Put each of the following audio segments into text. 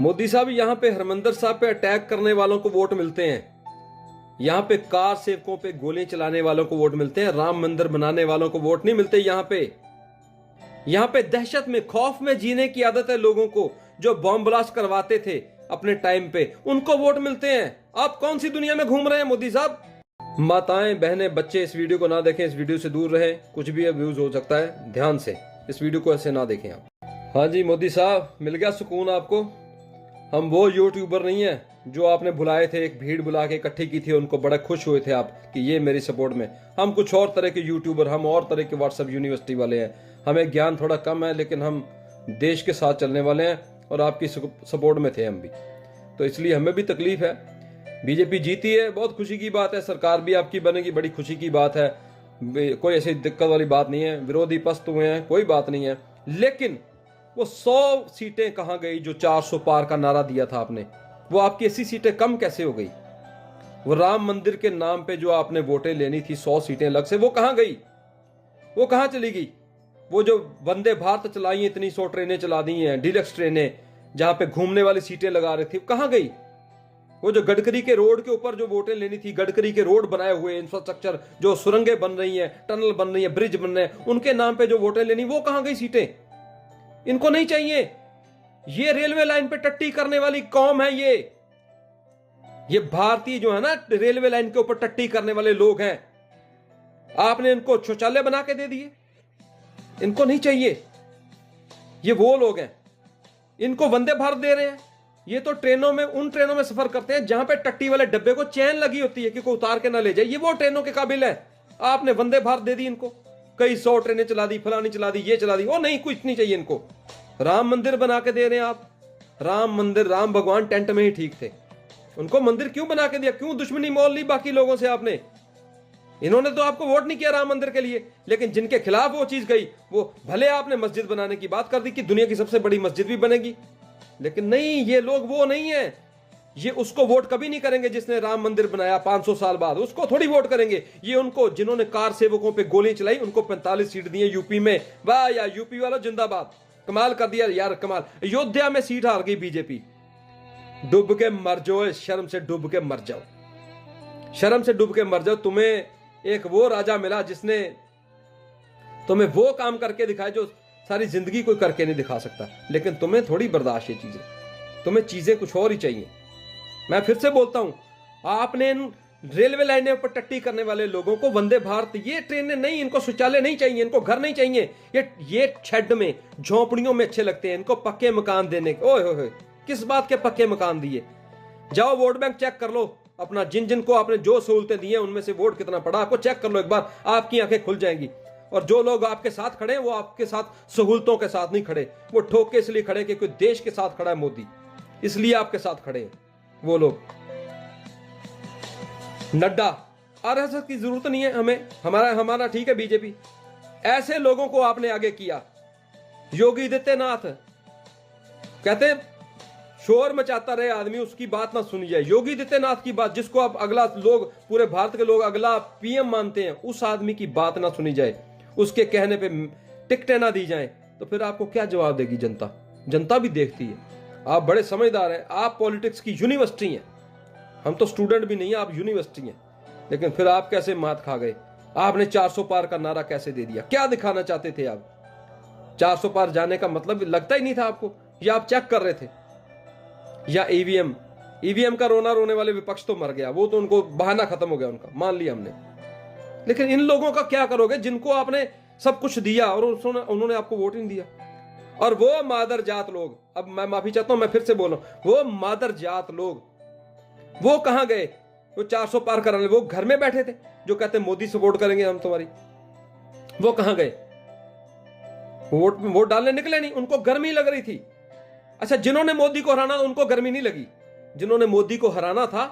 मोदी साहब, यहाँ पे हरमंदिर साहब पे अटैक करने वालों को वोट मिलते हैं, यहाँ पे कार सेवकों पे गोलियां चलाने वालों को वोट मिलते हैं, राम मंदिर बनाने वालों को वोट नहीं मिलते। यहाँ पे दहशत में, खौफ में जीने की आदत है लोगों को, जो बॉम्ब ब्लास्ट करवाते थे अपने टाइम पे, उनको वोट मिलते हैं। आप कौन सी दुनिया में घूम रहे हैं मोदी साहब? माताएं, बहनें, बच्चे इस वीडियो को ना देखें, इस वीडियो से दूर रहें, कुछ भी अब्यूज हो सकता है, ध्यान से इस वीडियो को ऐसे ना देखें आप। हाँ जी मोदी साहब, मिल गया सुकून आपको? हम वो यूट्यूबर नहीं है जो आपने बुलाए थे, एक भीड़ बुला के इकट्ठी की थी, उनको बड़े खुश हुए थे आप कि ये मेरी सपोर्ट में। हम कुछ और तरह के यूट्यूबर, हम और तरह के व्हाट्सएप यूनिवर्सिटी वाले हैं, हमें ज्ञान थोड़ा कम है, लेकिन हम देश के साथ चलने वाले हैं और आपकी सपोर्ट में थे हम भी, तो इसलिए हमें भी तकलीफ है। बीजेपी जीती है, बहुत खुशी की बात है, सरकार भी आपकी बनेगी, बड़ी खुशी की बात है, कोई ऐसी दिक्कत वाली बात नहीं है, विरोधी पस्त हुए हैं, कोई बात नहीं है। लेकिन वो 100 सीटें कहां गई जो 400 पार का नारा दिया था आपने? वो आपकी 80 सीटें कम कैसे हो गई? वो राम मंदिर के नाम पे जो आपने वोटें लेनी थी 100 सीटें अलग से, वो कहां गई? वो कहां चली गई? वो जो वंदे भारत चलाई, इतनी 100 ट्रेनें चला दी हैं, डीलक्स ट्रेनें, जहां पे घूमने वाली सीटें लगा रही थी, कहां गई? वो जो गडकरी के रोड के ऊपर जो वोटें लेनी थी, गडकरी के रोड बनाए हुए, इंफ्रास्ट्रक्चर, जो सुरंगें बन रही हैं, टनल बन रही है, ब्रिज बन रहे हैं, उनके नाम पे जो वोटें लेनी, वो कहां गई सीटें? इनको नहीं चाहिए। ये रेलवे लाइन पे टट्टी करने वाली कौम है, ये भारतीय जो है ना, रेलवे लाइन के ऊपर टट्टी करने वाले लोग हैं। आपने इनको शौचालय बना के दे दिए, इनको नहीं चाहिए। ये वो लोग हैं, इनको वंदे भारत दे रहे हैं। ये तो ट्रेनों में, उन ट्रेनों में सफर करते हैं जहां पे टट्टी वाले डब्बे को चैन लगी होती है कि कोई उतार के ना ले जाए, ये वो ट्रेनों के काबिल है। आपने वंदे भारत दे दी इनको, कई 100 ट्रेनें चला दी, फलानी चला दी, ये चला दी, वो नहीं, कुछ नहीं चाहिए इनको। राम मंदिर बना के दे रहे हैं आप। राम मंदिर, राम भगवान टेंट में ही ठीक थे, उनको मंदिर क्यों बना के दिया? क्यों दुश्मनी मोल ली बाकी लोगों से आपने? इन्होंने तो आपको वोट नहीं किया राम मंदिर के लिए, लेकिन जिनके खिलाफ वो चीज गई, वो भले आपने मस्जिद बनाने की बात कर दी कि दुनिया की सबसे बड़ी मस्जिद भी बनेगी, लेकिन नहीं, ये लोग वो नहीं है। ये उसको वोट कभी नहीं करेंगे जिसने राम मंदिर बनाया 500 साल बाद, उसको थोड़ी वोट करेंगे। ये उनको, जिन्होंने कार सेवकों पे गोली चलाई, उनको 45 सीट दी है यूपी में। वाह यार, यूपी वालों जिंदाबाद, कमाल कर दिया यार, कमाल। अयोध्या में सीट हार गई बीजेपी। डूब के मर जाओ, शर्म से डूब के मर जाओ, शर्म से डूब के मर जाओ। तुम्हें एक वो राजा मिला जिसने तुम्हें वो काम करके दिखाया जो सारी जिंदगी कोई करके नहीं दिखा सकता, लेकिन तुम्हें थोड़ी बर्दाश्त है चीजें, तुम्हें चीजें कुछ और ही चाहिए। मैं फिर से बोलता हूं, आपने इन रेलवे लाइनें पर टट्टी करने वाले लोगों को वंदे भारत, ये ट्रेनें नहीं, इनको शौचालय नहीं चाहिए, इनको घर नहीं चाहिए, ये शेड में, झोंपड़ियों में अच्छे लगते हैं, इनको पक्के मकान देने। ओए होए, किस बात के पक्के मकान दिए? जाओ वोट बैंक चेक कर लो अपना, जिन जिन को आपने जो सहूलतें दी हैं उनमें से वोट कितना पड़ा, आपको चेक कर लो एक बार, आपकी आंखें खुल जाएंगी। और जो लोग आपके साथ खड़े हैं, वो आपके साथ सहूलतों के साथ नहीं खड़े, वो ठोक के इसलिए खड़े कि कोई देश के साथ खड़ा है मोदी, इसलिए आपके साथ खड़े हैं वो लोग। नड्डा, आरएसएस की जरूरत नहीं है हमें, हमारा ठीक है बीजेपी। ऐसे लोगों को आपने आगे किया। योगी आदित्यनाथ कहते हैं शोर मचाता रहे आदमी, उसकी बात ना सुनी जाए। योगी आदित्यनाथ की बात, जिसको आप अगला लोग, पूरे भारत के लोग अगला पीएम मानते हैं, उस आदमी की बात ना सुनी जाए, उसके कहने पे टिकटें ना दी जाए, तो फिर आपको क्या जवाब देगी जनता? जनता भी देखती है। आप बड़े समझदार हैं, आप पॉलिटिक्स की यूनिवर्सिटी हैं, हम तो स्टूडेंट भी नहीं है, आप यूनिवर्सिटी हैं, लेकिन फिर आप कैसे मात खा गए? आपने 400 पार का नारा कैसे दे दिया? क्या दिखाना चाहते थे आप? 400 पार जाने का मतलब लगता ही नहीं था आपको, या आप चेक कर रहे थे? या ईवीएम का रोना रोने वाले विपक्ष तो मर गया, वो तो उनको बहाना खत्म हो गया उनका, मान लिया हमने। लेकिन इन लोगों का क्या करोगे जिनको आपने सब कुछ दिया और उन्होंने आपको वोट नहीं दिया? और वो मादर जात लोग, अब मैं माफी चाहता हूं, मैं फिर से बोल रहा हूं, वो मादर जात लोग वो कहां गए? वो 400 पार कराने, वो घर में बैठे थे जो कहते मोदी सपोर्ट करेंगे हम तुम्हारी, वो कहां गए? वोट डालने निकले नहीं, उनको गर्मी लग रही थी। अच्छा, जिन्होंने मोदी को हराना उनको गर्मी नहीं लगी? जिन्होंने मोदी को हराना था,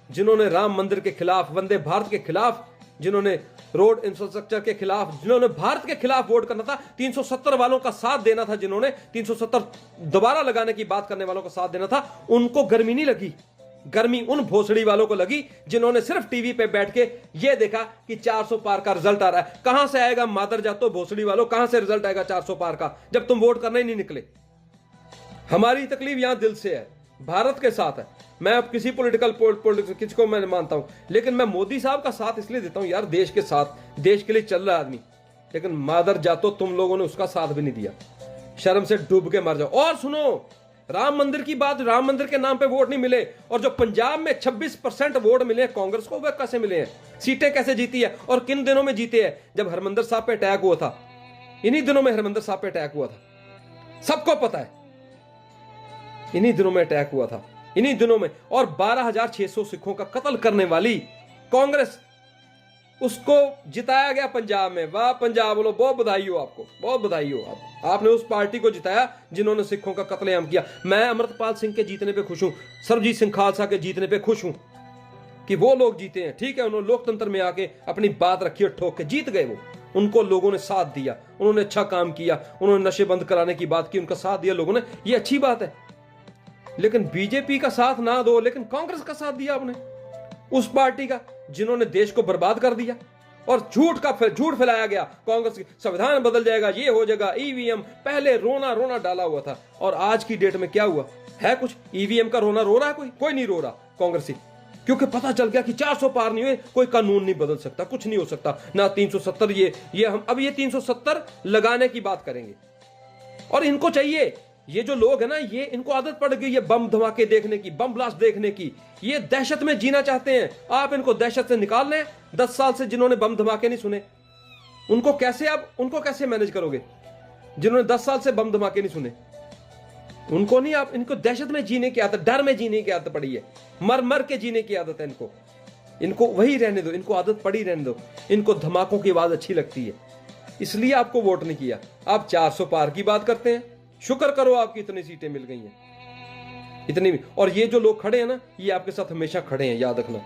जिन्होंने राम मंदिर के खिलाफ, वंदे भारत के खिलाफ, जिन्होंने रोड इंफ्रास्ट्रक्चर के खिलाफ, जिन्होंने भारत के खिलाफ वोट करना था, 370 वालों का साथ देना था, जिन्होंने 370 दोबारा लगाने की बात करने वालों का साथ देना था, उनको गर्मी नहीं लगी। गर्मी उन भोसड़ी वालों को लगी जिन्होंने सिर्फ टीवी पे बैठ के ये देखा कि 400 पार का रिजल्ट आ रहा है। कहां से आएगा मादर जातो भोसड़ी वालों, कहां से रिजल्ट आएगा 400 पार का, जब तुम वोट करने ही नहीं निकले? हमारी तकलीफ यहां दिल से है, भारत के साथ है। मैं अब किसी पॉलिटिकल किसी को मैं मानता हूं, लेकिन मैं मोदी साहब का साथ इसलिए देता हूं यार, देश के साथ, देश के लिए चल रहा आदमी। लेकिन मादर जातो तुम लोगों ने उसका साथ भी नहीं दिया, शर्म से डूब के मर जाओ। और सुनो, राम मंदिर की बात, राम मंदिर के नाम पे वोट नहीं मिले, और जो पंजाब में 26% वोट मिले कांग्रेस को, वे कैसे मिले हैं? सीटें कैसे जीती है और किन दिनों में जीते हैं? जब हरमंदिर साहब पे अटैक हुआ था, इन्हीं दिनों में हरमंदिर साहब पे अटैक हुआ था, सबको पता है, इन्हीं दिनों में अटैक हुआ था, इन्हीं दिनों में। और 12,600 सिखों का कत्ल करने वाली कांग्रेस, उसको जिताया गया पंजाब में। वाह पंजाब बोलो, बहुत बधाई हो आपको, बहुत बधाई हो आपने उस पार्टी को जिताया जिन्होंने सिखों का कत्लेआम किया। मैं अमृतपाल सिंह के जीतने पे खुश हूं, सरबजीत सिंह खालसा के जीतने पे खुश हूं कि वो लोग जीते हैं। ठीक है, उन्होंने लोकतंत्र में आके अपनी बात रखी और ठोक के जीत गए, वो उनको लोगों ने साथ दिया, उन्होंने अच्छा काम किया, उन्होंने नशे बंद कराने की बात की, उनका साथ दिया लोगों ने, ये अच्छी बात है। लेकिन बीजेपी का साथ ना दो, लेकिन कांग्रेस का साथ दिया आपने, उस पार्टी का जिन्होंने देश को बर्बाद कर दिया। और झूठ फैलाया गया, कांग्रेस की संविधान बदल जाएगा, ये हो जाएगा, ईवीएम, पहले रोना डाला हुआ था। और आज की डेट में क्या हुआ है? कुछ ईवीएम का रोना रो रहा है? कोई नहीं रो रहा कांग्रेसी, क्योंकि पता चल गया कि 400 पार नहीं हुए, कोई कानून नहीं बदल सकता, कुछ नहीं हो सकता ना। 370 ये हम अब ये 370 लगाने की बात करेंगे। और इनको चाहिए, ये जो लोग है ना, ये इनको आदत पड़ गई है बम धमाके देखने की, बम ब्लास्ट देखने की, ये दहशत में जीना चाहते हैं। आप इनको दहशत से निकाल लें। 10 साल से जिन्होंने बम धमाके नहीं सुने, उनको कैसे मैनेज करोगे? जिन्होंने 10 साल से बम धमाके नहीं सुने, उनको नहीं, आप इनको दहशत में जीने की आदत, डर में जीने की आदत पड़ी है, मर के जीने की आदत है इनको वही रहने दो, इनको आदत पड़ी रहने दो। इनको धमाकों की आवाज अच्छी लगती है, इसलिए आपको वोट नहीं किया। आप 400 पार की बात करते हैं, शुक्र करो आपकी इतनी सीटें मिल गई हैं, इतनी भी। और ये जो लोग खड़े हैं ना, ये आपके साथ हमेशा खड़े हैं, याद रखना,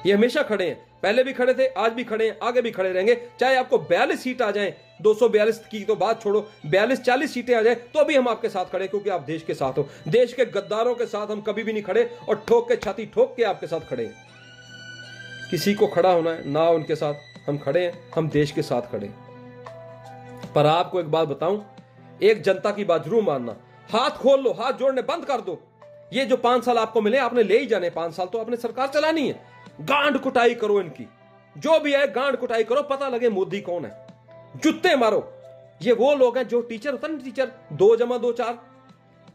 ये हमेशा खड़े हैं, पहले भी खड़े थे, आज भी खड़े हैं, आगे भी खड़े रहेंगे। चाहे आपको 42 सीट आ जाएं, 242 की तो बात छोड़ो, 42-40 सीटें आ जाए तो भी हम आपके साथ खड़े, क्योंकि आप देश के साथ हो। देश के गद्दारों के साथ हम कभी भी नहीं खड़े, और ठोक के, छाती ठोक के आपके साथ खड़े हैं। किसी को खड़ा होना है ना, उनके साथ हम खड़े हैं, हम देश के साथ खड़े हैं। पर आपको एक बात बताऊं, एक जनता की बात जरूर मानना, हाथ खोल लो, हाथ जोड़ने बंद कर दो। ये जो 5 साल आपको मिले, आपने ले ही जाने, 5 साल तो आपने सरकार चलानी है। गांड कुटाई करो इनकी, जो भी है गांड कुटाई करो, पता लगे मोदी कौन है, जुत्ते मारो। ये वो लोग हैं जो टीचर होता है ना, टीचर 2 + 2 4,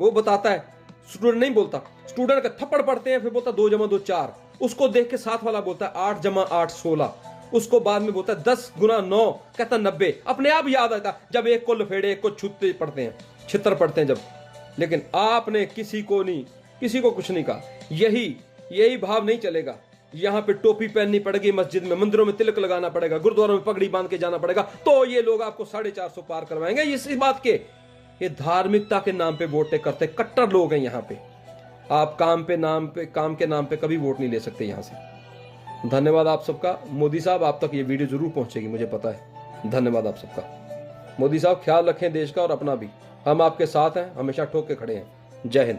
वो बताता है, स्टूडेंट नहीं बोलता, स्टूडेंट का थप्पड़ पड़ते हैं, फिर बोलता 2 + 2 4, उसको देख के साथ वाला बोलता है 8 + 8 16, उसको बाद में बोलता है 10 × 9 कहता 90, अपने आप याद आता जब एक को लफेड़े, एक को छुट्टे पड़ते हैं, छितर पड़ते हैं जब। लेकिन आपने किसी को कुछ नहीं कहा। यही भाव नहीं चलेगा। यहां पे टोपी पहननी पड़ेगी, मस्जिद में, मंदिरों में तिलक लगाना पड़ेगा, गुरुद्वारों में पगड़ी बांध के जाना पड़ेगा, तो ये लोग आपको 450 पार करवाएंगे। इसी बात के, ये धार्मिकता के नाम पे वोटें करते कट्टर लोग हैं यहाँ पे। आप काम के नाम पे कभी वोट नहीं ले सकते यहां से। धन्यवाद आप सबका। मोदी साहब, आप तक ये वीडियो जरूर पहुंचेगी, मुझे पता है। धन्यवाद आप सबका। मोदी साहब, ख्याल रखें देश का और अपना भी। हम आपके साथ हैं, हमेशा ठोक के खड़े हैं। जय हिंद।